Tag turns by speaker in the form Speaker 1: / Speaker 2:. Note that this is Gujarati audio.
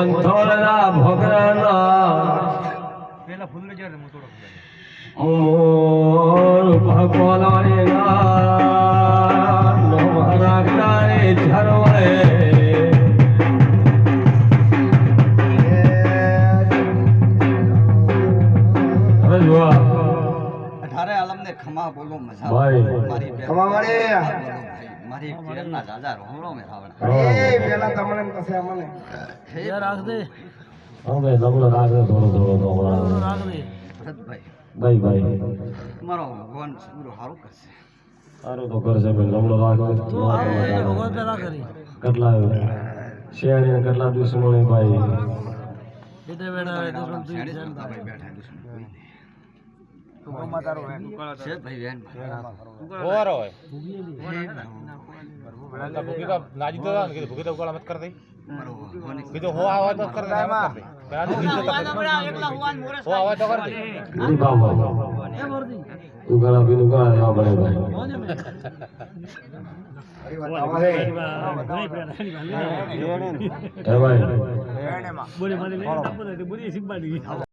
Speaker 1: મોંથોળના ભોગરાના
Speaker 2: પેલા ફૂલ લઈ જાય હું થોડો
Speaker 1: મોર ભગવાને ના નો રાખનારે ઝરવળે રજવા
Speaker 3: 18 આલમને ખમા બોલો મજા
Speaker 1: ભાઈ
Speaker 3: મારી
Speaker 4: ખમા વાળે
Speaker 3: મારી પેરના દાદા રોહણો મે રાવણ
Speaker 4: એ પેલા તમને પછી અમને
Speaker 3: હે રાખ દે
Speaker 1: હવે લગલો રાખ દે થોડો
Speaker 3: રાખ દે
Speaker 1: ભરતભાઈ ભાઈ
Speaker 3: મારો ભગવાન પૂરો હારું કરશે
Speaker 1: સારું તો કરશે ભાઈ લગલો રાખ દે
Speaker 3: ભગવાન પેલા કરી
Speaker 1: કેટલા શેણી કેટલા દુશ્મની ભાઈ
Speaker 3: એટલે બેડા દુશ્મન તું ભાઈ બેઠા દુશ્મન
Speaker 2: માતારો હે
Speaker 3: છે ભાઈ બેન
Speaker 2: ઓર હોય બરાબર ભૂખી તો નાજી તો કે ભૂખી તો ગોળા મત કર દે
Speaker 3: મારો ભગવાન
Speaker 2: કીધું હો આવા તો કર દે મત કર દે પેલા તો એકલા હો આવા તો કર દે
Speaker 1: તું કામ તું ગળા પીનું ગળા દેવા પડે ભાઈ હે ભાઈ
Speaker 2: બોલે મારે